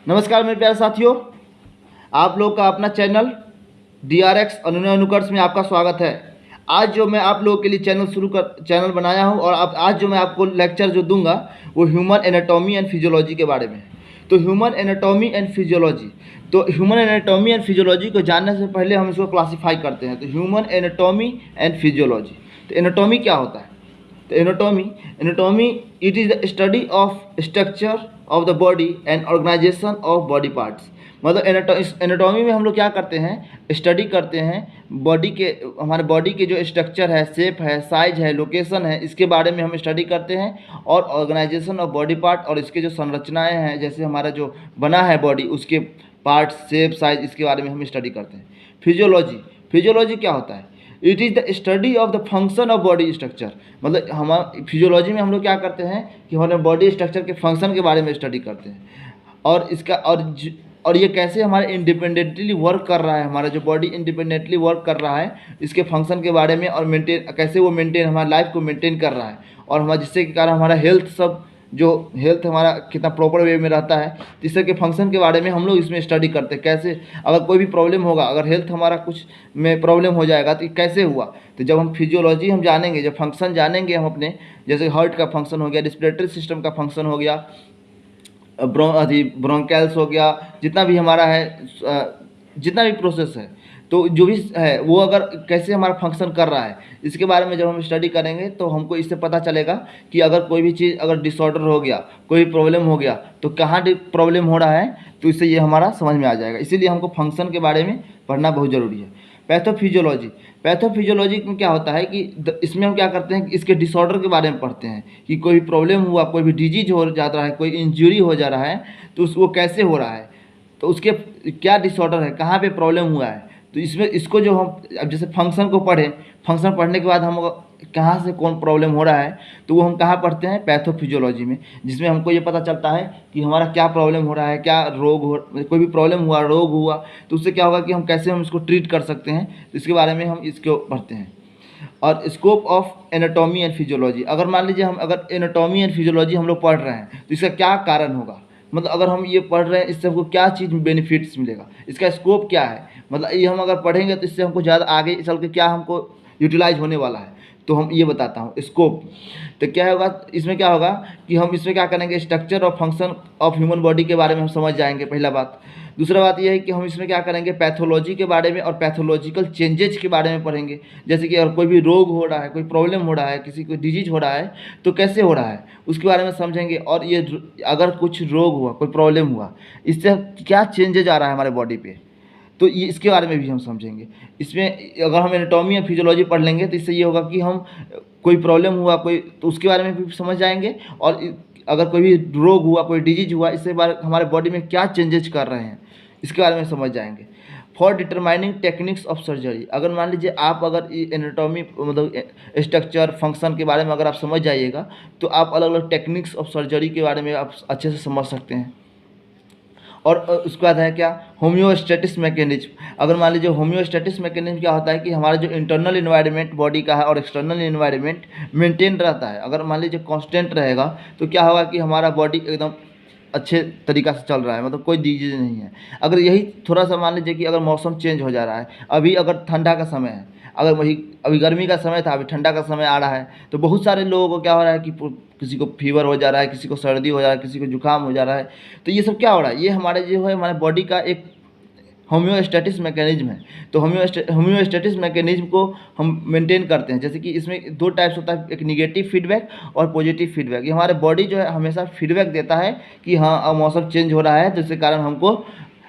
नमस्कार मेरे प्यारे साथियों, आप लोग का अपना चैनल DRX अनुनय अनुकर्ष में आपका स्वागत है। आज जो मैं आप लोगों के लिए चैनल बनाया हूं और आज जो मैं आपको लेक्चर जो दूंगा वो ह्यूमन एनाटॉमी एंड फिजियोलॉजी के बारे में है। तो ह्यूमन एनाटॉमी एंड फिजियोलॉजी को जानने से पहले हम इसको क्लासीफाई करते हैं। तो ह्यूमन एनाटॉमी एंड फिजियोलॉजी, तो एनाटॉमी क्या होता है? तो anatomy it is the study of structure of the body and organization of body parts. मतलब एनाटॉमी में हम लोग क्या करते हैं, स्टडी करते हैं बॉडी के, हमारे बॉडी के जो स्ट्रक्चर है, शेप है, साइज है, लोकेशन है, इसके बारे में हम स्टडी करते हैं। और ऑर्गेनाइजेशन ऑफ बॉडी पार्ट, और इसके जो संरचनाएं हैं, जैसे हमारा जो बना है बॉडी, उसके पार्ट, शेप, साइज, इसके बारे में हम स्टडी करते हैं। फिजियोलॉजी क्या होता है? It is the study of the function of body structure. मतलब हम फिजियोलॉजी में हम लोग क्या करते हैं कि हमारे बॉडी स्ट्रक्चर के फंक्शन के बारे में स्टडी करते हैं, और इसका और ये कैसे हमारे इंडिपेंडेंटली वर्क कर रहा है, हमारा जो बॉडी इंडिपेंडेंटली वर्क कर रहा है, इसके फंक्शन के बारे में, और कैसे वो हमारी लाइफ को मेंटेन कर रहा है, और हमारा जिससे के कारण हमारा हेल्थ हमारा कितना प्रॉपर वे में रहता है, जिससे के फंक्शन के बारे में हम लोग इसमें स्टडी करते हैं। कैसे अगर कोई भी प्रॉब्लम होगा, अगर हेल्थ हमारा कुछ में प्रॉब्लम हो जाएगा तो कैसे हुआ, तो जब हम फिजियोलॉजी हम जानेंगे, जब फंक्शन जानेंगे हम अपने, जैसे हार्ट का फंक्शन हो गया, रिस्पिरेटरी सिस्टम का फंक्शन हो गया, ब्रोंकल्स हो गया, जितना भी हमारा है, जितना भी प्रोसेस है, तो जो भी है वो अगर कैसे हमारा फंक्शन कर रहा है, इसके बारे में जब हम स्टडी करेंगे तो हमको इससे पता चलेगा कि अगर कोई भी चीज़, अगर डिसऑर्डर हो गया, कोई प्रॉब्लम हो गया, तो कहाँ प्रॉब्लम हो रहा है, तो इससे ये हमारा समझ में आ जाएगा। इसीलिए हमको फंक्शन के बारे में पढ़ना बहुत ज़रूरी है। पैथोफिजियोलॉजी में क्या होता है कि इसमें हम क्या करते हैं कि इसके डिसऑर्डर के बारे में पढ़ते हैं कि कोई भी प्रॉब्लम हुआ, कोई भी डिजीज हो जा रहा है, कोई इंजरी हो जा रहा है, तो वो कैसे हो रहा है, तो उसके क्या डिसऑर्डर है, कहाँ पे प्रॉब्लम हुआ है। तो इसमें इसको जो हम अब जैसे फंक्शन को पढ़ें, फंक्शन पढ़ने के बाद हम कहाँ से कौन प्रॉब्लम हो रहा है, तो वो हम कहाँ पढ़ते हैं, पैथोफिजियोलॉजी में, जिसमें हमको ये पता चलता है कि हमारा क्या प्रॉब्लम हो रहा है, क्या रोग हो, कोई भी प्रॉब्लम हुआ, रोग हुआ, तो उससे क्या होगा कि हम कैसे हम इसको ट्रीट कर सकते हैं, तो इसके बारे में हम इसको पढ़ते हैं। और scope of anatomy and physiology, अगर मान लीजिए हम अगर एनाटॉमी एंड फिजियोलॉजी हम लोग पढ़ रहे हैं तो इसका क्या कारण होगा, मतलब अगर हम ये पढ़ रहे हैं इससे हमको क्या चीज़ बेनिफिट्स मिलेगा, इसका स्कोप क्या है, मतलब ये हम अगर पढ़ेंगे तो इससे हमको ज़्यादा आगे चल के क्या हमको यूटिलाइज होने वाला है, तो हम ये बताता हूँ स्कोप। तो क्या होगा इसमें, क्या होगा कि हम इसमें क्या करेंगे, स्ट्रक्चर और फंक्शन ऑफ ह्यूमन बॉडी के बारे में हम समझ जाएंगे, पहला बात। दूसरा बात यह है कि हम इसमें क्या करेंगे, पैथोलॉजी के बारे में और पैथोलॉजिकल चेंजेज के बारे में पढ़ेंगे। जैसे कि अगर कोई भी रोग हो रहा है, कोई प्रॉब्लम हो रहा है, किसी को डिजीज हो रहा है, तो कैसे हो रहा है उसके बारे में समझेंगे। और ये अगर कुछ रोग हुआ, कोई प्रॉब्लम हुआ, इससे क्या चेंजेज आ रहा है हमारे बॉडी पे, तो ये इसके बारे में भी हम समझेंगे। इसमें अगर हम एनाटॉमी या फिजियोलॉजी पढ़ लेंगे तो इससे ये होगा कि हम कोई प्रॉब्लम हुआ, कोई, तो उसके बारे में भी समझ जाएंगे। और अगर कोई भी रोग हुआ, कोई डिजीज हुआ, इससे हमारे बॉडी में क्या चेंजेज कर रहे हैं, इसके बारे में समझ जाएंगे। For determining techniques of surgery, अगर मान लीजिए आप अगर एनाटॉमी मतलब स्ट्रक्चर फंक्शन के बारे में अगर आप समझ जाइएगा, तो आप अलग अलग टेक्निक्स ऑफ सर्जरी के बारे में आप अच्छे से समझ सकते हैं। और उसके बाद है क्या, होम्योस्टेटिस मैकेनिज्म। अगर मान लीजिए होम्योस्टेटिस मैकेनिज्म क्या होता है कि हमारा जो इंटरनल इन्वायरमेंट बॉडी का है और एक्सटर्नल इन्वायरमेंट मेंटेन रहता है। अगर मान लीजिए कांस्टेंट रहेगा तो क्या होगा कि हमारा बॉडी एकदम अच्छे तरीक़ा से चल रहा है, मतलब कोई डिजीज नहीं है। अगर यही थोड़ा सा मान लीजिए कि अगर मौसम चेंज हो जा रहा है, अभी अगर ठंडा का समय है, अगर वही अभी गर्मी का समय था, अभी ठंडा का समय आ रहा है, तो बहुत सारे लोगों को क्या हो रहा है कि किसी को फीवर हो जा रहा है, किसी को सर्दी हो जा रहा है, किसी को जुकाम हो जा रहा है। तो ये सब क्या हो रहा है, ये हमारे जो है हमारे बॉडी का एक होम्योस्टेटिस मैकेनिज्म है। तो होम्योस्टेटिस मैकेनिज्म को हम मेंटेन करते हैं। जैसे कि इसमें दो टाइप्स होता है, एक निगेटिव फीडबैक और पॉजिटिव फीडबैक। ये हमारे बॉडी जो है हमेशा फीडबैक देता है कि हाँ अब मौसम चेंज हो रहा है, जिसके कारण हमको,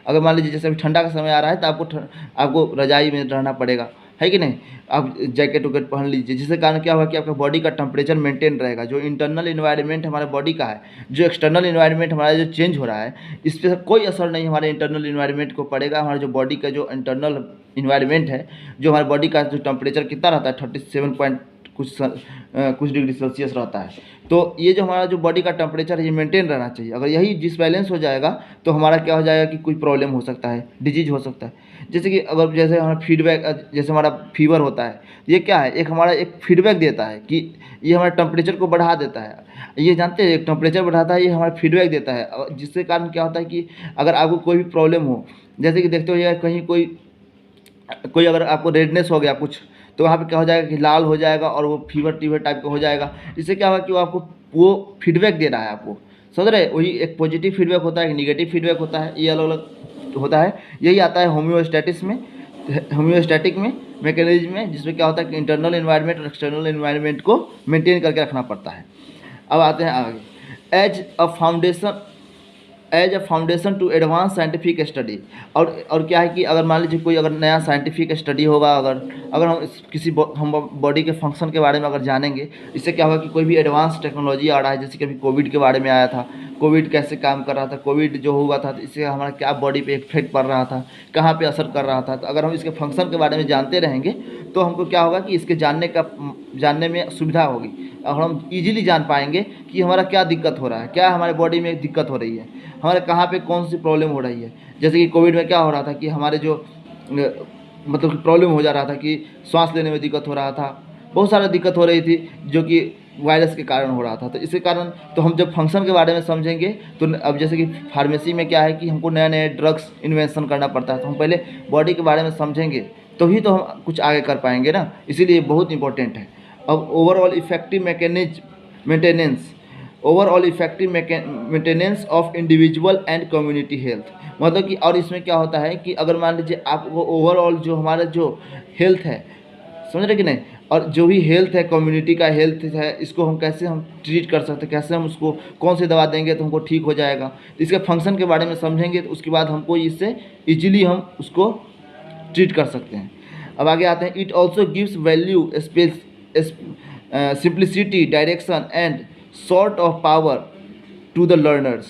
अगर मान लीजिए जैसे अभी ठंडा का समय आ रहा है तो आपको रजाई में रहना पड़ेगा, है कि नहीं, आप जैकेट वैकेट पहन लीजिए, जिसके कारण क्या होगा कि आपका बॉडी का टेम्परेचर मेंटेन रहेगा। जो इंटरनल इन्वायरमेंट हमारे बॉडी का है, जो एक्सटर्नल इन्वायरमेंट हमारा जो चेंज हो रहा है, इस पर कोई असर नहीं हमारे इंटरनल इन्वायरमेंट को पड़ेगा। हमारे जो बॉडी का जो इंटरनल इन्वायरमेंट है, जो हमारे बॉडी का जो टेम्परेचर कितना रहता है 37 पॉइंट कुछ डिग्री सेल्सियस रहता है। तो ये जो हमारा जो बॉडी का टेम्परेचर है ये मेंटेन रहना चाहिए। अगर यही डिसबैलेंस हो जाएगा तो हमारा क्या हो जाएगा कि कोई प्रॉब्लम हो सकता है, डिजीज हो सकता है। जैसे कि अगर जैसे हमारा फीडबैक, जैसे हमारा फीवर होता है, ये क्या है, एक हमारा एक फीडबैक देता है कि ये हमारे टेम्परेचर को बढ़ा देता है। ये जानते हैं, एक टेम्परेचर बढ़ाता है, ये हमारा फीडबैक देता है, जिसके कारण क्या होता है कि अगर आपको कोई भी प्रॉब्लम हो, जैसे कि देखते हो या कहीं कोई कोई अगर आपको रेडनेस हो गया कुछ, तो वहाँ पे क्या हो जाएगा कि लाल हो जाएगा और वो फीवर टीवर टाइप का हो जाएगा। इससे क्या होगा कि वो आपको वो फीडबैक दे रहा है आपको, समझ रहे। वही एक पॉजिटिव फीडबैक होता है, एक निगेटिव फीडबैक होता है, ये अलग अलग होता है। यही आता है होम्योस्टैटिक्स में, होम्योस्टैटिक में मैकेनिज्म में, जिसमें क्या होता है कि इंटरनल एनवायरनमेंट और एक्सटर्नल एनवायरनमेंट को मेंटेन करके रखना पड़ता है। अब आते हैं आगे, as a foundation to advance scientific study. और क्या है कि अगर मान लीजिए कोई अगर नया साइंटिफिक स्टडी होगा, अगर हम किसी हम बॉडी के फंक्शन के बारे में अगर जानेंगे, इससे क्या होगा कि कोई भी एडवांस टेक्नोलॉजी आ रहा है, जैसे कि अभी कोविड के बारे में आया था, कोविड कैसे काम कर रहा था, कोविड जो हुआ था तो इससे हमारा क्या बॉडी पे इफेक्ट पड़ रहा था, कहाँ पे असर कर रहा था। तो अगर हम इसके फंक्शन के बारे में जानते रहेंगे तो हमको क्या होगा कि इसके जानने में सुविधा होगी, और हम इजीली जान पाएंगे कि हमारा क्या दिक्कत हो रहा है, क्या हमारे बॉडी में दिक्कत हो रही है, हमारे कहाँ पे कौन सी प्रॉब्लम हो रही है। जैसे कि कोविड में क्या हो रहा था कि हमारे जो मतलब प्रॉब्लम हो जा रहा था कि सांस लेने में दिक्कत हो रहा था, बहुत सारा दिक्कत हो रही थी जो कि वायरस के कारण हो रहा था। तो इसके कारण तो हम जब फंक्शन के बारे में समझेंगे तो अब जैसे कि फार्मेसी में क्या है कि हमको नए नए ड्रग्स इन्वेंशन करना पड़ता है, तो हम पहले बॉडी के बारे में समझेंगे तभी तो हम कुछ आगे कर पाएंगे ना, इसीलिए बहुत इंपॉर्टेंट है। अब overall effective maintenance of individual and community health, मतलब कि और इसमें क्या होता है कि अगर मान लीजिए आपको ओवरऑल जो हमारा जो हेल्थ है, समझ रहे कि नहीं, और जो भी हेल्थ है, कम्युनिटी का हेल्थ है, इसको हम कैसे हम ट्रीट कर सकते हैं, कैसे हम उसको कौन सी दवा देंगे तो हमको ठीक हो जाएगा। तो इसके फंक्शन के बारे में समझेंगे तो उसके बाद हमको इससे ईजिली हम उसको ट्रीट कर सकते हैं। अब आगे आते हैं, it also gives value simplicity direction and sort of power to the learners.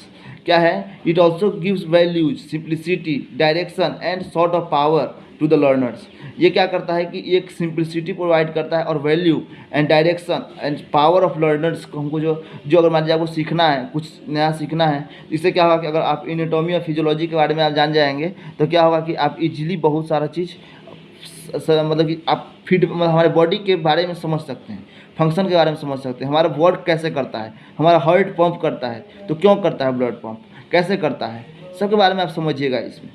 क्या है, it also gives values simplicity direction and sort of power to the learners. ये क्या करता है कि एक सिंप्लिसिटी प्रोवाइड करता है और value and direction and power of learners को, हमको जो अगर मान लीजिए आपको सीखना है, कुछ नया सीखना है, इससे क्या होगा कि अगर आप एनाटॉमी और फिजियोलॉजी के बारे में आप जान जाएंगे तो क्या होगा कि आप इजीली बहुत सारा चीज़ मतलब कि आप हमारे बॉडी के बारे में समझ सकते हैं, फंक्शन के बारे में समझ सकते हैं, हमारा वर्क कैसे करता है, हमारा हार्ट पंप करता है तो क्यों करता है, ब्लड पंप कैसे करता है, सबके बारे में आप समझिएगा इसमें।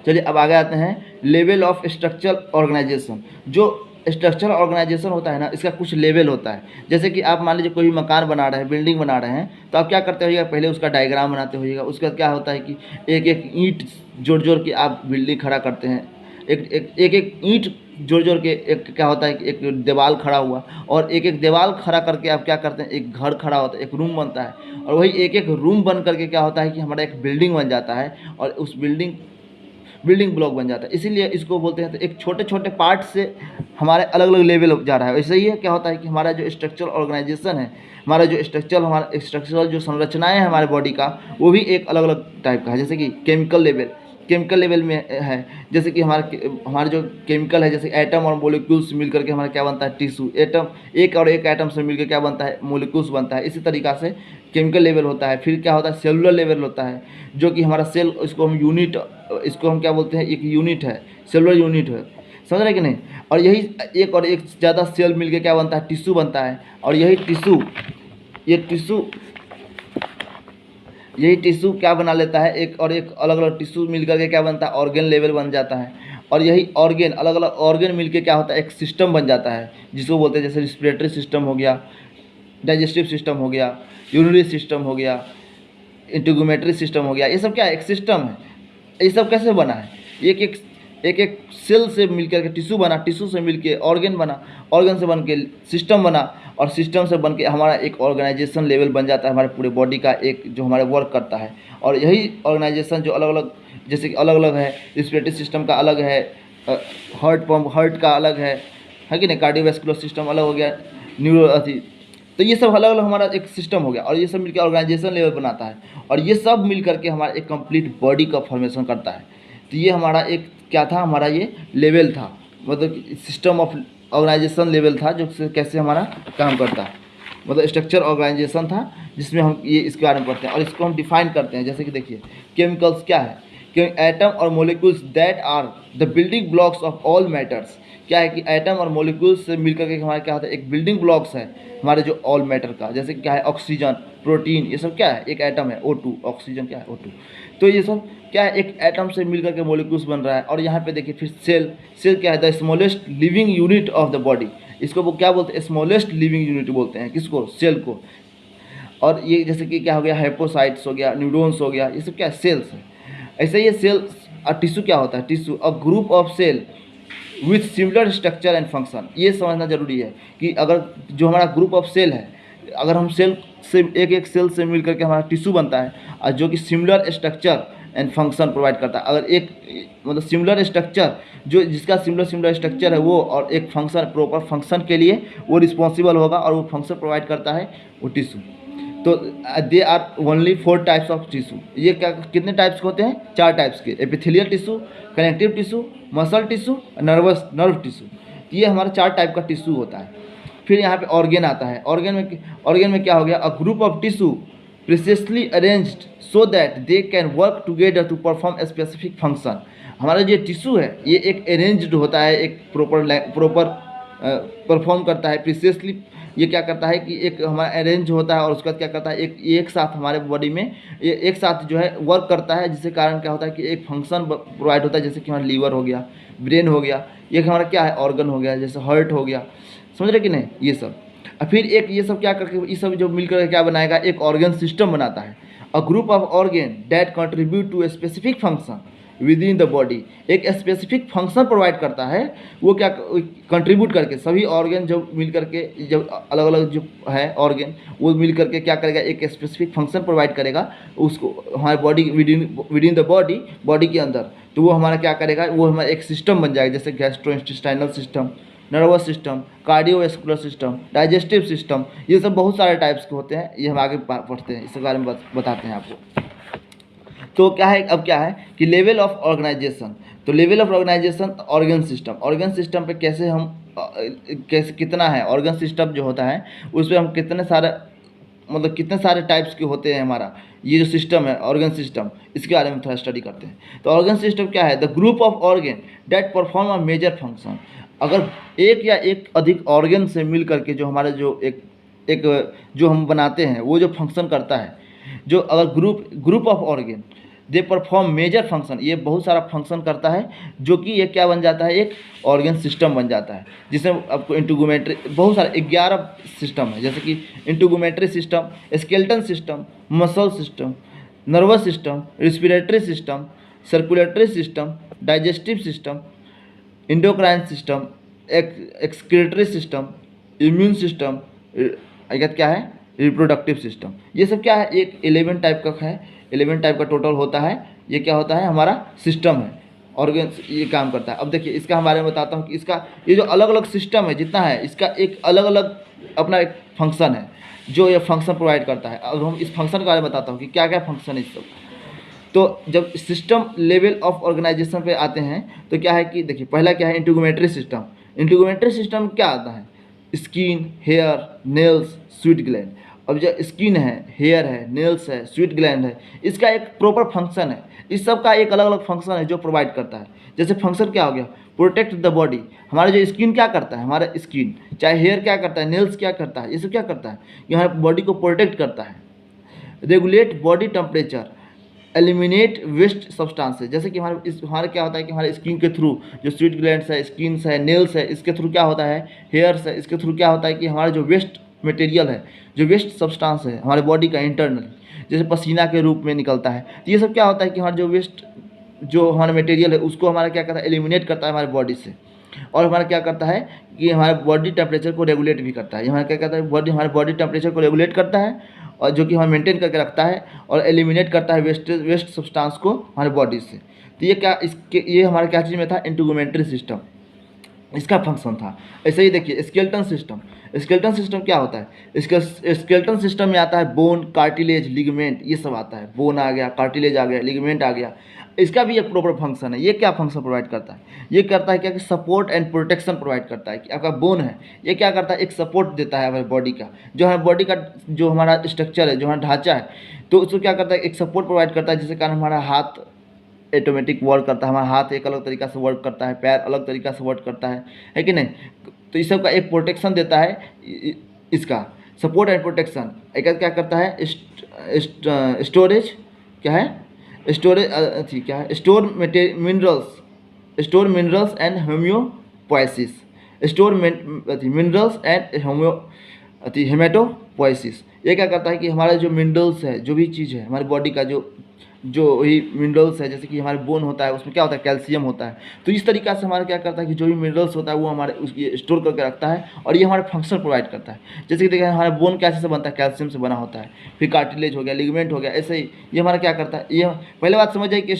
चलिए अब आगे आते हैं, लेवल ऑफ स्ट्रक्चरल ऑर्गेनाइजेशन। जो स्ट्रक्चरल ऑर्गेनाइजेशन होता है ना, इसका कुछ लेवल होता है। जैसे कि आप मान लीजिए कोई भी मकान बना रहे हैं, बिल्डिंग बना रहे हैं, तो आप क्या करते होइएगा, पहले उसका डायग्राम बनाते होइएगा। उसका क्या होता है कि एक एक ईंट जोड़ जोड़ के आप बिल्डिंग खड़ा करते हैं, एक ईंट जोड़ जोड़ के एक क्या होता है कि एक दीवार खड़ा हुआ, और एक एक दीवार खड़ा करके आप क्या करते हैं, एक घर खड़ा होता है, एक रूम बनता है, और वही एक एक रूम बन करके क्या होता है कि हमारा एक बिल्डिंग बन जाता है, और उस बिल्डिंग ब्लॉक बन जाता है। इसीलिए इसको बोलते हैं, तो एक छोटे छोटे पार्ट से हमारे अलग अलग लेवल जा रहा है। वैसे ही है क्या होता है कि हमारा जो स्ट्रक्चरल ऑर्गेनाइजेशन है, हमारा जो स्ट्रक्चरल जो संरचनाएं हैं हमारे बॉडी का, वो भी एक अलग अलग टाइप का है। जैसे कि केमिकल लेवल में है, जैसे कि हमारे जो केमिकल है, जैसे एटम और मोलिक्यूल्स मिल करके हमारा क्या बनता है, टिश्यू। एटम एक और एक एटम से मिलकर क्या बनता है, मोलिक्यूल्स बनता है। इसी तरीक़ा से केमिकल लेवल होता है। फिर क्या होता है, सेलुलर लेवल होता है, जो कि हमारा सेल, इसको हम क्या बोलते हैं, एक यूनिट है, सेलुलर यूनिट है, समझ रहे कि नहीं। और यही एक और एक ज़्यादा सेल मिलके क्या बनता है, टिश्यू बनता है। और यही टिश्यू क्या बना लेता है, एक और एक अलग अलग टिश्यू मिल करके क्या बनता है, ऑर्गन लेवल बन जाता है। और यही ऑर्गन, अलग अलग ऑर्गन मिलके क्या होता है, एक सिस्टम बन जाता है, जिसको बोलते हैं जैसे रिस्पिरेटरी सिस्टम हो गया, डाइजेस्टिव सिस्टम हो गया, यूरिनरी सिस्टम हो गया, इंटीग्यूमेटरी सिस्टम हो गया। ये सब क्या है, एक सिस्टम है। ये सब कैसे बना है, एक सेल से मिलकर के टिश्यू बना, टिश्यू से मिलके ऑर्गन बना, ऑर्गन से बन के सिस्टम बना, और सिस्टम से बन के हमारा एक ऑर्गेनाइजेशन लेवल बन जाता है, हमारे पूरे बॉडी का एक जो हमारे वर्क करता है। और यही ऑर्गेनाइजेशन जो अलग अलग, जैसे कि अलग अलग है, रिस्पिरेटरी सिस्टम का अलग है, हार्ट का अलग है कि नहीं, कार्डियोवैस्कुलर सिस्टम अलग हो गया, तो ये सब अलग अलग हमारा एक सिस्टम हो गया, और ये सब मिलकर ऑर्गेनाइजेशन लेवल बनाता है, और ये सब मिल करके हमारा एक कंप्लीट बॉडी का फॉर्मेशन करता है। तो ये हमारा एक क्या था, हमारा ये लेवल था, मतलब सिस्टम ऑफ ऑर्गेनाइजेशन लेवल था जो कैसे हमारा काम करता है, मतलब स्ट्रक्चर ऑर्गेनाइजेशन था जिसमें हम ये इसके बारे में पढ़ते हैं और इसको हम डिफाइन करते हैं। जैसे कि देखिए केमिकल्स क्या है कि एटम और molecules that are the building blocks of all matters. क्या है कि एटम और मोलिक्यूल्स से मिलकर के हमारा क्या होता है, एक बिल्डिंग ब्लॉक्स है हमारे जो ऑल मैटर का। जैसे क्या है ऑक्सीजन, प्रोटीन, ये सब क्या है, एक एटम है O2, ऑक्सीजन क्या है O2। तो ये सब क्या है, एक एटम से मिलकर के मोलिक्यूल्स बन रहा है। और यहाँ पे देखिए फिर सेल, सेल क्या है, the smallest living unit of the body. इसको वो क्या बोलते हैं, स्मॉलेस्ट लिविंग यूनिट बोलते हैं, किसको, सेल को। और ये जैसे कि क्या हो गया, हाइपोसाइट्स हो गया, न्यूरॉन्स हो गया, ये सब क्या है, सेल्स है। ऐसे ये सेल्स और टिश्यू क्या होता है, tissue a group of cell with similar structure and function. ये समझना जरूरी है कि अगर जो हमारा ग्रुप ऑफ सेल है, अगर हम सेल से एक एक सेल से मिलकर के हमारा टिश्यू बनता है और जो कि similar structure and function provide करता है। अगर एक मतलब सिमिलर स्ट्रक्चर, जो जिसका सिमिलर स्ट्रक्चर है वो, और एक फंक्शन, प्रॉपर फंक्शन के लिए वो रिस्पॉन्सिबल होगा और वो फंक्शन प्रोवाइड करता है वो टिश्यू। तो they are only 4 types of tissue. ये क्या, कितने टाइप्स के होते हैं, 4 टाइप्स के, epithelial tissue, connective tissue, muscle tissue, nerve tissue. ये हमारा 4 टाइप का टिश्यू होता है। फिर यहाँ पे ऑर्गेन आता है। ऑर्गेन में क्या हो गया, a group of tissue precisely arranged so that they can work together to perform a specific function. हमारा जो टिश्यू है ये एक अरेंज्ड होता है, एक प्रॉपर परफॉर्म करता है। प्रिसाइसली ये क्या करता है कि एक हमारा अरेंज होता है और उसके बाद क्या करता है, एक साथ हमारे बॉडी में ये एक साथ जो है वर्क करता है, जिसके कारण क्या होता है कि एक फंक्शन प्रोवाइड होता है। जैसे कि हमारा लीवर हो गया, ब्रेन हो गया, ये हमारा क्या है, ऑर्गन हो गया, जैसे हार्ट हो गया, समझ रहे कि नहीं, ये सब। और फिर एक ये सब क्या करके, ये सब जो मिलकर क्या बनाएगा, एक ऑर्गन सिस्टम बनाता है। A group of organ that contribute to a specific function within the body. एक स्पेसिफिक फंक्शन प्रोवाइड करता है, वो क्या कंट्रीब्यूट करके, सभी ऑर्गन जब मिल करके, जब अलग अलग जो है ऑर्गन वो मिल करके क्या करेगा, एक स्पेसिफिक फंक्शन प्रोवाइड करेगा उसको हमारे body, with in the body के अंदर। तो वो हमारा क्या करेगा, वो हमारा एक सिस्टम बन जाएगा, जैसे gastrointestinal system, nervous system, cardiovascular system, digestive system. ये सब बहुत सारे टाइप्स के होते हैं, ये हम आगे पढ़ते हैं, इसके बारे में बताते हैं आपको। तो क्या है, अब क्या है कि लेवल ऑफ ऑर्गेनाइजेशन। तो level of organization, organ system पे कैसे हम कैसे कितना है ऑर्गन सिस्टम जो होता है, उसमें हम कितने सारे मतलब कितने सारे टाइप्स के होते हैं। हमारा ये जो सिस्टम है ऑर्गन सिस्टम, इसके बारे में थोड़ा स्टडी करते हैं। तो ऑर्गन सिस्टम क्या है, the group of organ that perform a major function. अगर एक या एक अधिक ऑर्गन से मिल करके जो हमारे जो एक जो हम बनाते हैं वो जो फंक्शन करता है, जो अगर group of organ they perform major function, ये बहुत सारा फंक्शन करता है, जो कि ये क्या बन जाता है, एक ऑर्गन सिस्टम बन जाता है। जिसमें आपको इंटीगुमेंट्री बहुत सारे 11 सिस्टम है, जैसे कि integumentary system, skeleton system, muscle system, nervous system, respiratory system, circulatory system, digestive system, endocrine system, excretory system, immune system, क्या है, रिप्रोडक्टिव सिस्टम। ये सब क्या है, एक 11 टाइप का है, 11 टाइप का टोटल होता है। ये क्या होता है, हमारा सिस्टम है, ऑर्गन ये काम करता है। अब देखिए इसका हमारे में बताता हूँ कि इसका ये जो अलग अलग सिस्टम है जितना है, इसका एक अलग अलग अपना एक फंक्शन है जो ये फंक्शन प्रोवाइड करता है। अब हम इस फंक्शन के बारे में बताता हूँ कि क्या क्या फंक्शन है इस सब। तो जब सिस्टम लेवल ऑफ ऑर्गेनाइजेशन पे आते हैं तो क्या है कि देखिए पहला क्या है, इंटीगुमेंट्री सिस्टम। इंटीगुमेंट्री सिस्टम क्या आता है, skin, hair, nails, sweet gland. अब जो स्किन है, हेयर है, नेल्स है, स्वीट ग्लैंड है, इसका एक प्रॉपर फंक्शन है। इस सब का एक अलग अलग फंक्शन है जो प्रोवाइड करता है। जैसे फंक्शन क्या हो गया, प्रोटेक्ट द बॉडी। हमारा जो स्किन क्या करता है, हमारा स्किन, चाहे हेयर क्या करता है, नेल्स क्या करता है, ये सब क्या करता है, ये हमारे बॉडी को प्रोटेक्ट करता है। Regulate body temperature, eliminate waste substances. जैसे कि हमारे क्या होता है कि हमारे स्किन के थ्रू जो स्वीट ग्लैंड्स है, स्किन है, नेल्स है, इसके थ्रू क्या होता है, हेयर्स है, इसके थ्रू क्या होता है कि हमारा जो वेस्ट मटेरियल है, जो वेस्ट सब्सटेंस है हमारे बॉडी का इंटरनल, जैसे पसीना के रूप में निकलता है, तो ये सब क्या होता है कि हमारा जो वेस्ट जो हमारा मटेरियल है उसको हमारा क्या करता है, एलिमिनेट करता है हमारे बॉडी से। और हमारा क्या करता है कि हमारे बॉडी टेम्परेचर को रेगुलेट भी करता है। हमारा क्या करता है, हमारे बॉडी टेम्परेचर को रेगुलेट करता है और जो कि हमें मेंटेन करके रखता है, और एलिमिनेट करता है वेस्ट सब्सटेंस को हमारे बॉडी से। तो ये क्या, ये हमारा क्या चीज़ में था, इंटीगुमेंट्री सिस्टम, इसका फंक्शन था। ऐसे ही देखिए स्केलेटन सिस्टम। स्केलेटन सिस्टम क्या होता है, इसका स्केलेटन सिस्टम में आता है बोन, कार्टिलेज, लिगामेंट, ये सब आता है। बोन आ गया, कार्टिलेज आ गया, लिगामेंट आ गया। इसका भी एक प्रॉपर फंक्शन है। ये क्या फंक्शन प्रोवाइड करता है? ये करता है क्या कि सपोर्ट एंड प्रोटेक्शन प्रोवाइड करता है। कि आपका बोन है, ये क्या करता है? एक सपोर्ट देता है हमारे बॉडी का, जो हमारे बॉडी का जो हमारा स्ट्रक्चर है, जो हमारा ढांचा है, तो उसको क्या करता है? एक सपोर्ट प्रोवाइड करता है, जिसके कारण हमारा हाथ ऑटोमेटिक वर्क करता है। हमारा हाथ एक अलग तरीका से वर्क करता है, पैर अलग तरीका से वर्क करता है कि नहीं? तो इस सब का एक प्रोटेक्शन देता है इसका सपोर्ट एंड प्रोटेक्शन। एक क्या करता है? स्टोरेज क्या है? स्टोरेज क्या है? Store minerals and hemopoiesis. Store minerals and hematopoiesis. ये क्या करता है कि हमारा जो मिनरल्स है, जो भी चीज़ है हमारी बॉडी का, जो वही मिनरल्स है, जैसे कि हमारे बोन होता है, उसमें क्या होता है? कैल्शियम होता है। तो इस तरीक़ा से हमारा क्या करता है कि जो भी मिनरल्स होता है वो हमारे उसकी स्टोर करके रखता है, और ये हमारे फंक्शन प्रोवाइड करता है। जैसे कि देखिए हमारा बोन कैसे से बनता है? कैल्शियम से बना होता है। फिर कार्टिलेज हो गया, लिगामेंट हो गया, ऐसे ही ये हमारा क्या करता है? ये पहले बात समझ जाए कि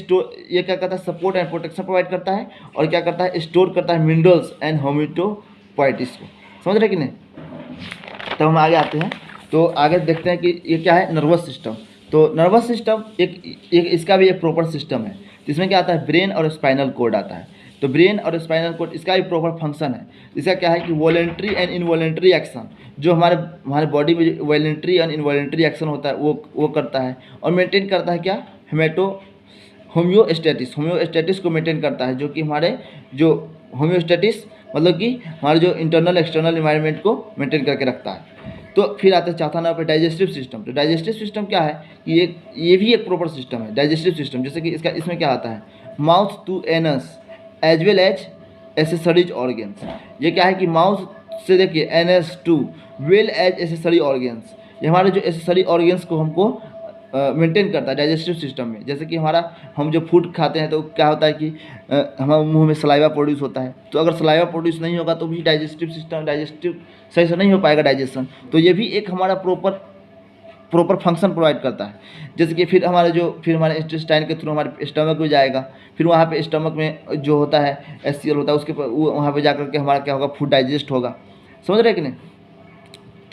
ये क्या करता है? सपोर्ट एंड प्रोटेक्शन प्रोवाइड करता है, और क्या करता है? स्टोर करता है मिनरल्स एंड होम्योपोइटिस को। समझ रहे कि नहीं? तब हम आगे आते हैं, तो आगे देखते हैं कि ये क्या है? Nervous system. तो नर्वस सिस्टम एक इसका भी एक प्रॉपर सिस्टम है, जिसमें क्या आता है? ब्रेन और स्पाइनल कोड आता है। तो ब्रेन और स्पाइनल कोड इसका भी प्रॉपर फंक्शन है। इसका क्या है कि वॉलेंट्री एंड इनवॉलेंट्री एक्शन, जो हमारे बॉडी में वॉलेंट्री एंड इनवॉलेंट्री एक्शन होता है वो करता है, और मेंटेन करता है क्या? होम्योस्टेटिस को मेंटेन करता है, जो कि हमारे जो होम्योस्टेटिस मतलब कि हमारे जो इंटरनल एक्सटर्नल इन्वायरमेंट को मेंटेन करके रखता है। तो फिर आते हैं चौथा नंबर पे डाइजेस्टिव सिस्टम। तो डाइजेस्टिव सिस्टम क्या है कि ये भी एक प्रॉपर सिस्टम है, डाइजेस्टिव सिस्टम। जैसे कि इसमें क्या आता है? Mouth to anus as well as accessories organs. ये क्या है कि माउथ से देखिए anus to well as accessory organs, ये हमारे जो एसेसरी ऑर्गेन्स को हमको मेंटेन करता है डाइजेस्टिव सिस्टम में। जैसे कि हम जो फूड खाते हैं तो क्या होता है कि हमारे मुंह में सलाइवा प्रोड्यूस होता है। तो अगर सलाइवा प्रोड्यूस नहीं होगा तो भी डाइजेस्टिव सही से नहीं हो पाएगा डाइजेशन। तो ये भी एक हमारा प्रॉपर फंक्शन प्रोवाइड करता है। जैसे कि फिर हमारे इंटेस्टाइन के थ्रू हमारे स्टमक में जाएगा, फिर वहाँ पे स्टमक में जो होता है HCl होता है, उसके वहाँ पे जाकर के हमारा क्या होगा? फूड डाइजेस्ट होगा। समझ रहे कि नहीं?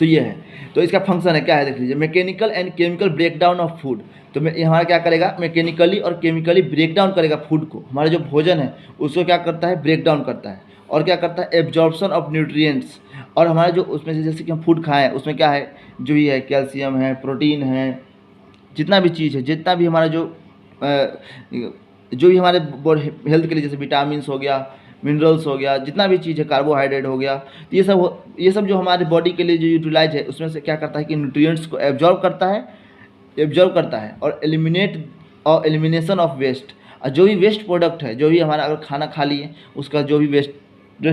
तो ये है, तो इसका फंक्शन है क्या है? देख लीजिए, mechanical and chemical breakdown of food. तो हमारा क्या करेगा? मैकेनिकली और केमिकली ब्रेकडाउन करेगा फूड को। हमारा जो भोजन है उसको क्या करता है? ब्रेकडाउन करता है। और क्या करता है? Absorption of nutrients. और हमारा जो उसमें से जैसे कि हम फूड खाएं उसमें क्या है? जो भी है कैल्शियम है, प्रोटीन है, जितना भी चीज़ है, जितना भी हमारा जो भी हमारे हेल्थ के लिए, जैसे विटामिन्स हो गया, मिनरल्स हो गया, जितना भी चीज़ है, कार्बोहाइड्रेट हो गया, तो ये सब जो हमारे बॉडी के लिए जो यूटिलाइज है, उसमें से क्या करता है कि न्यूट्रिएंट्स को एब्जॉर्ब करता है और एलिमिनेशन ऑफ वेस्ट। और जो भी वेस्ट प्रोडक्ट है, जो भी हमारा अगर खाना खा लिए उसका जो भी वेस्ट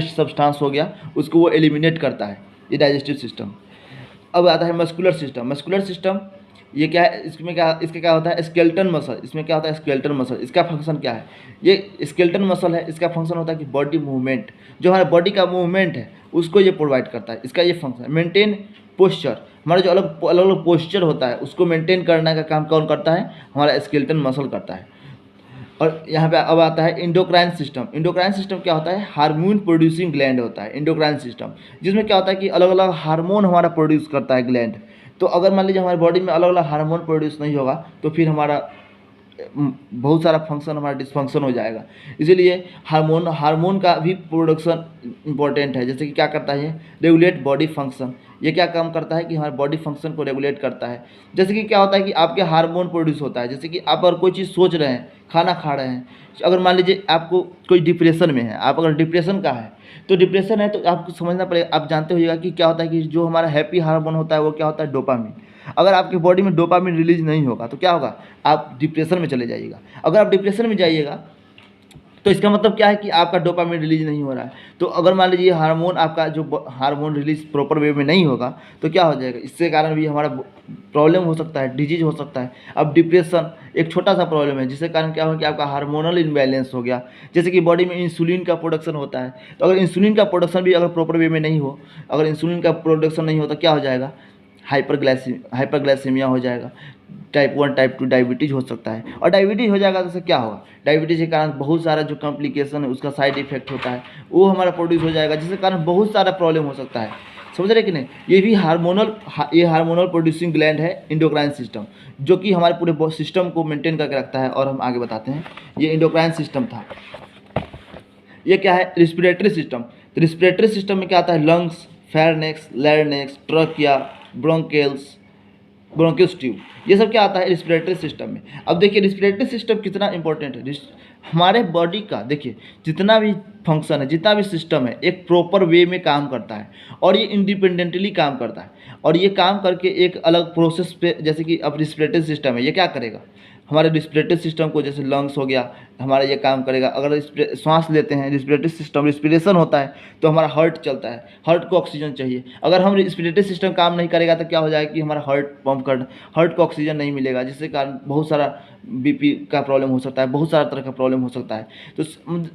सब्सटेंस हो गया उसको वो एलिमिनेट करता है, ये डाइजेस्टिव सिस्टम। अब आता है मस्कुलर सिस्टम। ये क्या है? इसका क्या होता है? Skeleton muscle. इसमें क्या होता है? Skeleton muscle. इसका फंक्शन क्या है? ये स्केलेटन मसल है, इसका फंक्शन होता है कि बॉडी मूवमेंट, जो हमारे बॉडी का मूवमेंट है उसको ये प्रोवाइड करता है। इसका ये फंक्शन है। मेंटेन पोस्चर, हमारा जो अलग अलग पोस्चर होता है उसको मेंटेन करने का काम कौन करता है? हमारा स्केलेटन मसल करता है। और यहाँ पे अब आता है इंडोक्राइन सिस्टम क्या होता है? हार्मोन प्रोड्यूसिंग ग्लैंड होता है इंडोक्राइन सिस्टम, जिसमें क्या होता है कि अलग अलग हार्मोन हमारा प्रोड्यूस करता है ग्लैंड। तो अगर मान लीजिए हमारी बॉडी में अलग अलग हार्मोन प्रोड्यूस नहीं होगा तो फिर हमारा बहुत सारा फंक्शन हमारा डिसफंक्शन हो जाएगा। इसीलिए हार्मोन का भी प्रोडक्शन इंपॉर्टेंट है। जैसे कि क्या करता है? Regulate body function. ये क्या काम करता है कि हमारे बॉडी फंक्शन को रेगुलेट करता है। जैसे कि क्या होता है कि आपके हार्मोन प्रोड्यूस होता है, जैसे कि आप अगर कोई चीज़ सोच रहे हैं, खाना खा रहे हैं, अगर मान लीजिए आपको कोई डिप्रेशन में है, आप अगर डिप्रेशन का है तो डिप्रेशन है तो आपको समझना पड़ेगा, आप जानते होइएगा कि क्या होता है कि जो हमारा हैप्पी हार्मोन होता है वो क्या होता है? डोपामिन। अगर आपकी बॉडी में डोपामिन रिलीज नहीं होगा तो क्या होगा? आप डिप्रेशन में चले जाइएगा। अगर आप डिप्रेशन में जाइएगा तो इसका मतलब क्या है कि आपका डोपामिन रिलीज नहीं हो रहा है। तो अगर मान लीजिए आपका जो हार्मोन रिलीज प्रॉपर वे में नहीं होगा तो क्या हो जाएगा? इससे कारण भी हमारा प्रॉब्लम हो सकता है, डिजीज हो सकता है। अब डिप्रेशन एक छोटा सा प्रॉब्लम है जिसके कारण क्या हो कि आपका हार्मोनल इम्बैलेंस हो गया। जैसे कि बॉडी में इंसुलिन का प्रोडक्शन होता है, तो अगर इंसुलिन का प्रोडक्शन भी अगर प्रॉपर वे में नहीं हो, अगर इंसुलिन का प्रोडक्शन नहीं हो तो क्या हो जाएगा? हाइपरग्लाइसीमिया हो जाएगा। टाइप 1 टाइप 2 डायबिटीज़ हो सकता है। और डायबिटीज़ हो जाएगा तो क्या होगा? डायबिटीज़ के कारण बहुत सारा जो कॉम्प्लिकेशन है उसका साइड इफेक्ट होता है वो हमारा प्रोड्यूस हो जाएगा, जिसके कारण बहुत सारा प्रॉब्लम हो सकता है। समझ रहे कि नहीं। ये भी ये हार्मोनल प्रोड्यूसिंग ग्लैंड है एंडोक्राइन सिस्टम, जो कि हमारे पूरे सिस्टम को मेंटेन करके रखता है। और हम आगे बताते हैं, ये एंडोक्राइन सिस्टम था। ये क्या है, रिस्पिरेटरी सिस्टम। तो रिस्पिरेटरी सिस्टम में क्या आता है, lungs, pharynx, larynx, trachea, bronchioles, bronchus tube, ये सब क्या आता है रिस्पिरेटरी सिस्टम में। अब देखिए रिस्पिरेटरी सिस्टम कितना इंपॉर्टेंट है। हमारे बॉडी का देखिए जितना भी फंक्शन है, जितना भी सिस्टम है, एक प्रॉपर वे में काम करता है और ये इंडिपेंडेंटली काम करता है। और ये काम करके एक अलग प्रोसेस पे, जैसे कि अब रिस्पिरेटरी सिस्टम है, ये क्या करेगा, हमारे रिस्पिरेटरी सिस्टम को, जैसे लंग्स हो गया हमारा, ये काम करेगा। अगर सांस लेते हैं, रिस्पिरेटरी सिस्टम रिस्पिरेशन होता है तो हमारा हार्ट चलता है, हार्ट को ऑक्सीजन चाहिए। अगर हम रिस्पिरेटरी सिस्टम काम नहीं करेगा तो क्या हो जाएगा कि हमारा हार्ट को ऑक्सीजन नहीं मिलेगा, जिसके कारण बहुत सारा बीपी का प्रॉब्लम हो सकता है, बहुत सारा तरह का प्रॉब्लम हो सकता है। तो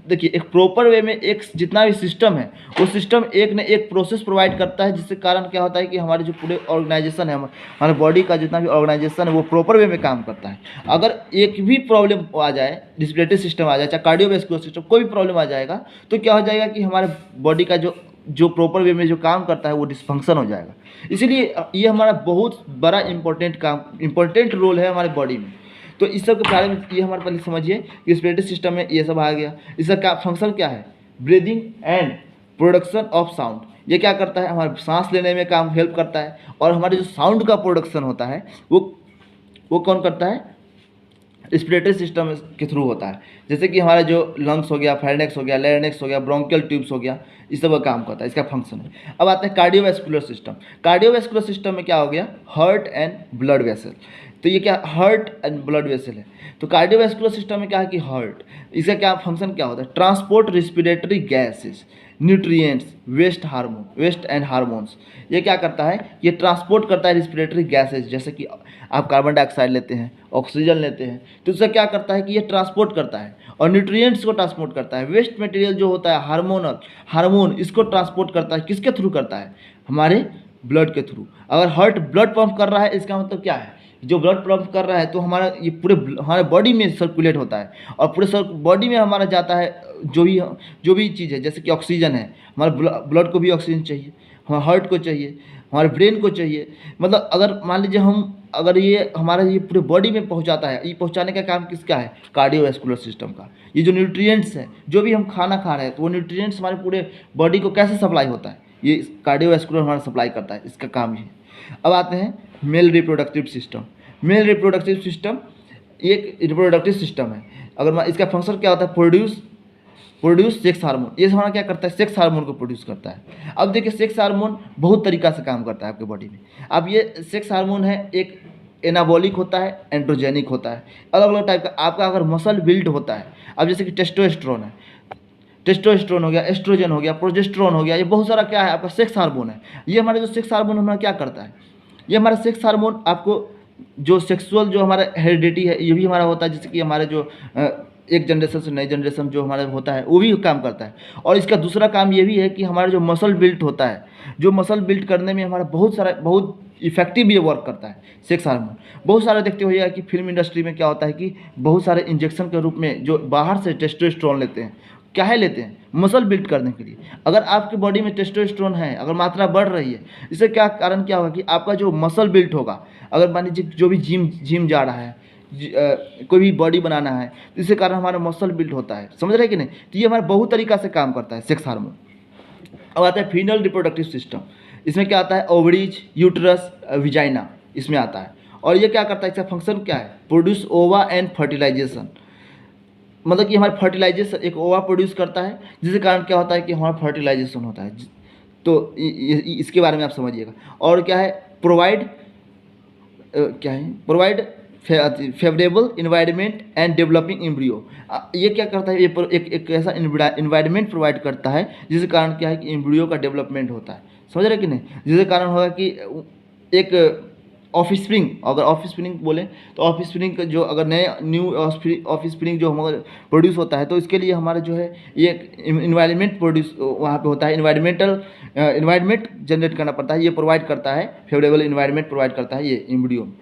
देखिए एक प्रॉपर वे में एक जितना भी सिस्टम है, वो सिस्टम एक न एक प्रोसेस प्रोवाइड करता है, जिसके कारण क्या होता है कि हमारे जो पूरे ऑर्गेनाइजेशन है, हमारे बॉडी का जितना भी ऑर्गेनाइजेशन है, वो प्रॉपर वे में काम करता है। अगर एक भी प्रॉब्लम आ जाए, रिस्पिरेटरी सिस्टम आ जाए, चाहे कार्डियोवैस्कुलर सिस्टम, कोई भी प्रॉब्लम आ जाएगा, तो क्या हो जाएगा कि हमारे बॉडी का जो प्रॉपर वे में जो काम करता है वो डिसफंक्शन हो जाएगा। इसीलिए ये हमारा बहुत बड़ा इंपॉर्टेंट रोल है हमारे बॉडी में। तो इस सब के बारे में ये हमारे पहले समझिए, रिस्पिरेटरी सिस्टम में ये सब आ गया। इसका क्या फंक्शन क्या है, breathing and production of sound. ये क्या करता है, हमारे सांस लेने में काम हेल्प करता है। और हमारे जो साउंड का प्रोडक्शन होता है वो कौन करता है, रिस्पिरेटरी सिस्टम के थ्रू होता है। जैसे कि हमारा जो लंग्स हो गया, फेरनेक्स हो गया, लैरिंक्स हो गया, ब्रोंकियल ट्यूब्स हो गया, इस सब का काम करता है, इसका फंक्शन है। अब आते हैं कार्डियोवैस्कुलर सिस्टम। कार्डियोवैस्कुलर सिस्टम में क्या हो गया, हार्ट एंड ब्लड वेसल। तो ये क्या, हार्ट एंड ब्लड वेसल है। तो कार्डियोवैस्कुलर सिस्टम में क्या है कि हार्ट, इसका क्या फंक्शन क्या होता है, transport respiratory gases, nutrients, waste and hormones. ये क्या करता है, ये ट्रांसपोर्ट करता है रिस्पिरेटरी गैसेस। जैसे कि आप कार्बन डाइऑक्साइड लेते हैं, ऑक्सीजन लेते हैं, तो इसका क्या करता है कि ये ट्रांसपोर्ट करता है। और न्यूट्रिएंट्स को ट्रांसपोर्ट करता है। वेस्ट मटेरियल जो होता है हार्मोन, इसको ट्रांसपोर्ट करता है, किसके थ्रू करता है, हमारे ब्लड के थ्रू। अगर हार्ट ब्लड पंप कर रहा है, इसका मतलब क्या है, जो ब्लड पंप कर रहा है तो हमारा ये पूरे हमारे बॉडी में सर्कुलेट होता है। और पूरे बॉडी में हमारा जाता है जो भी चीज़ है, जैसे कि ऑक्सीजन है, हमारे ब्लड को भी ऑक्सीजन चाहिए, हमारे हार्ट को चाहिए, हमारे ब्रेन को चाहिए। मतलब अगर मान लीजिए अगर ये हमारा ये पूरे बॉडी में पहुंचाता है, ये पहुंचाने का काम किसका है, कार्डियोवैस्कुलर सिस्टम का। ये जो न्यूट्रिएंट्स हैं, जो भी हम खाना खा रहे हैं, तो वो न्यूट्रिएंट्स हमारे पूरे बॉडी को कैसे सप्लाई होता है, ये कार्डियोवैस्कुलर हमारा सप्लाई करता है, इसका काम ही है। अब आते हैं male reproductive system. Male reproductive system एक रिप्रोडक्टिव सिस्टम है। अगर इसका फंक्शन क्या होता है, प्रोड्यूस सेक्स हार्मोन। ये हमारा क्या करता है, सेक्स हार्मोन को प्रोड्यूस करता है। अब देखिए सेक्स हार्मोन बहुत तरीका से काम करता है आपके बॉडी में। अब ये सेक्स हार्मोन है, एक एनाबॉलिक होता है, एंड्रोजेनिक होता है, अलग अलग टाइप का। आपका अगर मसल बिल्ड होता है, अब जैसे कि टेस्टोस्टेरोन है, टेस्टोस्टेरोन हो गया, एस्ट्रोजन हो गया, प्रोजेस्टेरोन हो गया, ये बहुत सारा क्या है आपका सेक्स हार्मोन है। ये हमारा जो सेक्स हार्मोन हमारा क्या करता है, ये हमारा सेक्स हार्मोन आपको जो सेक्सुअल जो हमारा हेरिडिटी है, ये भी हमारा होता है। जैसे कि हमारे जो एक जनरेशन से नई जनरेशन जो हमारा होता है, वो भी काम करता है। और इसका दूसरा काम ये भी है कि हमारा जो मसल बिल्ड होता है, जो मसल बिल्ड करने में हमारा बहुत इफेक्टिव ये वर्क करता है सेक्स हार्मोन। बहुत सारे देखते होइएगा कि फिल्म इंडस्ट्री में क्या होता है कि बहुत सारे इंजेक्शन के रूप में जो बाहर से टेस्टोस्टेरोन लेते हैं, क्या है लेते हैं, मसल बिल्ड करने के लिए। अगर आपकी बॉडी में टेस्टोस्टेरोन है, अगर मात्रा बढ़ रही है, इससे क्या कारण क्या होगा कि आपका जो मसल बिल्ड होगा, अगर मान लीजिए जो भी जिम जा रहा है, कोई भी बॉडी बनाना है, तो इसके कारण हमारा मसल बिल्ड होता है। समझ रहे हैं कि नहीं। तो ये हमारा बहुत तरीका से काम करता है सेक्स हार्मोन। अब आता है फीमेल रिप्रोडक्टिव सिस्टम। इसमें क्या आता है, ओवरीज, यूट्रस, विजाइना, इसमें आता है। और ये क्या करता है, इसका फंक्शन क्या है, प्रोड्यूस ओवा एंड फर्टिलाइजेशन। मतलब कि हमारा फर्टिलाइजेशन, एक ओवा प्रोड्यूस करता है, जिसके कारण क्या होता है कि हमारा फर्टिलाइजेशन होता है। तो इसके बारे में आप समझिएगा। और क्या है, provide favourable environment and developing embryo. ये क्या करता है, ये एक ऐसा इन्वायरमेंट प्रोवाइड करता है जिसके कारण क्या है कि एम्ब्रियो का डेवलपमेंट होता है। समझ रहे कि नहीं। जिसके कारण होगा कि एक ऑफस्प्रिंग, अगर ऑफस्प्रिंग बोले तो ऑफस्प्रिंग का जो अगर न्यू ऑफस्प्रिंग जो हमारा प्रोड्यूस होता है, तो इसके लिए हमारा जो है ये इन्वायरमेंट प्रोड्यूस वहाँ पे होता है, इन्वायरमेंट जनरेट करना पड़ता है। ये प्रोवाइड करता है, फेवरेबल इन्वायरमेंट प्रोवाइड करता है ये एम्ब्रियो में।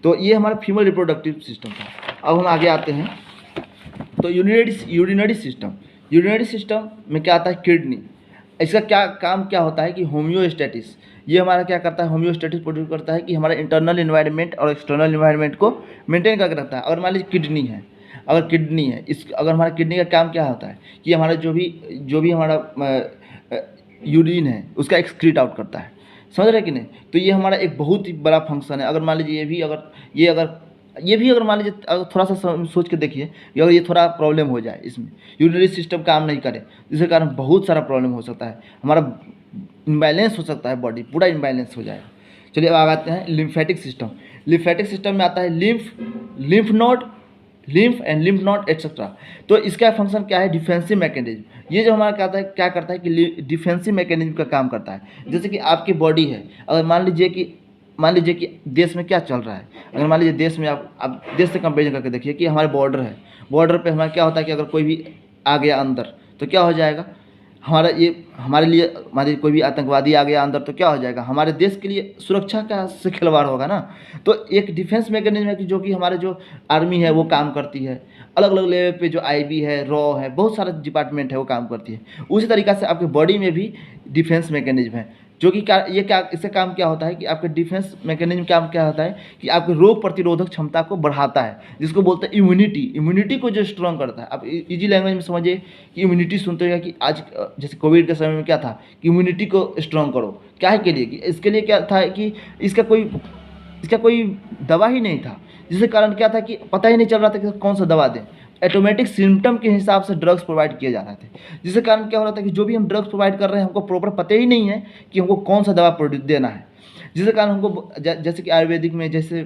तो ये हमारा फीमेल रिप्रोडक्टिव सिस्टम था। अब हम आगे आते हैं, तो यूरिनरी सिस्टम में क्या आता है, किडनी। इसका क्या काम क्या होता है कि होम्योस्टेटिस, ये हमारा क्या करता है, होम्योस्टेटिस प्रोड्यूस करता है कि हमारा इंटरनल इन्वायरमेंट और एक्सटर्नल इन्वायरमेंट को मेंटेन करके रखता है। अगर मान लीजिए किडनी है, अगर किडनी है, इस अगर हमारा किडनी का काम क्या होता है कि हमारा जो भी हमारा यूरिन है उसका एक्सक्रीट आउट करता है, समझ रहे कि नहीं। तो ये हमारा एक बहुत ही बड़ा फंक्शन है। अगर मान लीजिए ये भी अगर मान लीजिए अगर थोड़ा सा सोच के देखिए कि अगर ये थोड़ा प्रॉब्लम हो जाए, इसमें यूरिनरी सिस्टम काम नहीं करे, जिसके कारण बहुत सारा प्रॉब्लम हो सकता है, हमारा इम्बैलेंस हो सकता है, बॉडी पूरा इम्बैलेंस हो जाएगा। चलिए अब आते हैं लिम्फेटिक सिस्टम। लिम्फेटिक सिस्टम में आता है lymph node, lymph and lymph node etcetera. तो इसका फंक्शन क्या है, डिफेंसिव मैकेनिज्म। ये जो हमारा क्या करता है कि डिफेंसिव मैकेनिज्म का काम करता है। जैसे कि आपकी बॉडी है, अगर मान लीजिए कि देश में क्या चल रहा है, अगर मान लीजिए देश में आप देश से कंपेरिजन करके देखिए कि हमारे बॉर्डर है, बॉर्डर पे हमारा क्या होता है कि अगर कोई भी आ गया अंदर तो क्या हो जाएगा, हमारे लिए मान लीजिए कोई भी आतंकवादी आ गया अंदर तो क्या हो जाएगा, हमारे देश के लिए सुरक्षा का से खिलवाड़ होगा ना। तो एक डिफेंस मैकेनिज्म है कि जो कि हमारे जो आर्मी है वो काम करती है, अलग अलग लेवल पे जो आईबी है, रॉ है, बहुत सारे डिपार्टमेंट है वो काम करती है। उसी तरीक़ा से आपके बॉडी में भी डिफेंस मैकेनिज्म है, जो कि इससे काम क्या होता है कि आपके डिफेंस मैकेनिज्म काम क्या होता है कि आपके रोग प्रतिरोधक क्षमता को बढ़ाता है, जिसको बोलते हैं इम्यूनिटी को जो स्ट्रॉन्ग करता है। आप इजी लैंग्वेज में समझिए कि इम्यूनिटी सुनते हो कि आज जैसे कोविड के समय में क्या था कि इम्यूनिटी को स्ट्रॉन्ग करो, क्या है के लिए कि इसके लिए क्या था कि इसका कोई दवा ही नहीं था, जिसके कारण क्या था कि पता ही नहीं चल रहा था कि कौन सा दवा दें। ऑटोमेटिक सिम्टम के हिसाब से ड्रग्स प्रोवाइड किए जा रहे थे, जिसके कारण क्या हो रहा था कि जो भी हम ड्रग्स प्रोवाइड कर रहे हैं हमको प्रॉपर पता ही नहीं है कि हमको कौन सा दवा प्रोड्यूस देना है। जिसके कारण हमको जैसे कि आयुर्वेदिक में जैसे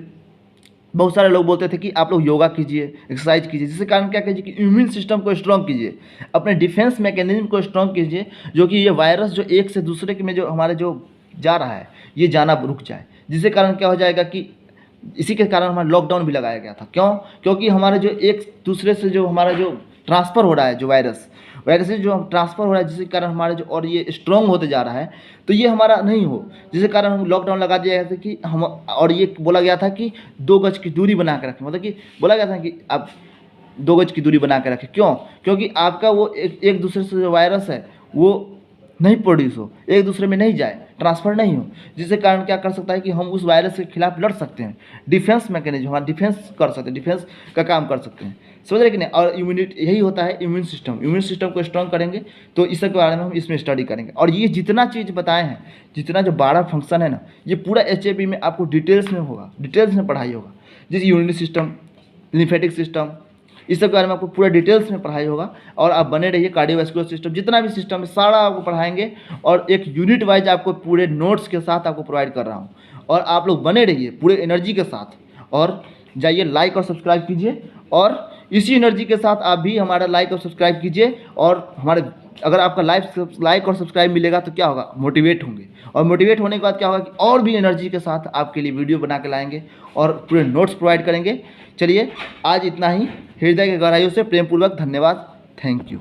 बहुत सारे लोग बोलते थे कि आप लोग योगा कीजिए, एक्सरसाइज कीजिए, जिसके कारण क्या कीजिए कि इम्यून सिस्टम को स्ट्रॉन्ग कीजिए, अपने डिफेंस मैकेनिज्म को स्ट्रॉन्ग कीजिए, जो कि ये वायरस जो एक से दूसरे के में जो हमारे जो जा रहा है ये जाना रुक जाए। जिसके कारण क्या हो जाएगा कि इसी के कारण हमारा लॉकडाउन भी लगाया गया था। क्यों? क्योंकि हमारे जो एक दूसरे से जो हमारा जो ट्रांसफ़र हो रहा है, जो वायरस से जो ट्रांसफ़र हो रहा है, जिसके कारण हमारे जो और ये स्ट्रॉन्ग होते जा रहा है, तो ये हमारा नहीं हो, जिसके कारण हम लॉकडाउन लगा दिया गया था कि हम, और ये बोला गया था कि 2 गज की दूरी बना के रखें, मतलब कि बोला गया था कि आप 2 गज की दूरी बना के रखें। क्यों? क्योंकि आपका वो एक दूसरे से जो वायरस है वो नहीं प्रोड्यूस हो, एक दूसरे में नहीं जाए, ट्रांसफ़र नहीं हो, जिसके कारण क्या कर सकता है कि हम उस वायरस के खिलाफ लड़ सकते हैं। डिफेंस मैकेनिज्म, हमारा डिफेंस कर सकते हैं, डिफेंस का काम कर सकते हैं, समझ रहे कि नहीं। और इम्यूनिटी यही होता है इम्यून सिस्टम को स्ट्रॉन्ग करेंगे तो इसके बारे में हम इसमें स्टडी करेंगे। और ये जितना चीज़ बताए हैं, जितना जो 12 फंक्शन है ना, ये पूरा HAP में आपको डिटेल्स में होगा, डिटेल्स में पढ़ाई होगा। जैसे यूरिनरी सिस्टम, लिम्फेटिक सिस्टम, इस सब के बारे में आपको पूरा डिटेल्स में पढ़ाई होगा। और आप बने रहिए, कार्डियोवैस्कुलर सिस्टम जितना भी सिस्टम है सारा आपको पढ़ाएंगे, और एक यूनिट वाइज आपको पूरे नोट्स के साथ आपको प्रोवाइड कर रहा हूँ। और आप लोग बने रहिए पूरे एनर्जी के साथ, और जाइए लाइक और सब्सक्राइब कीजिए, और इसी एनर्जी के साथ आप भी हमारा लाइक और सब्सक्राइब कीजिए। और हमारे अगर आपका लाइक और सब्सक्राइब मिलेगा तो क्या होगा, मोटिवेट होंगे, और मोटिवेट होने के बाद क्या होगा कि और भी एनर्जी के साथ आपके लिए वीडियो बना के लाएंगे और पूरे नोट्स प्रोवाइड करेंगे। चलिए आज इतना ही। हृदय की गहराइयों से प्रेमपूर्वक धन्यवाद। Thank you.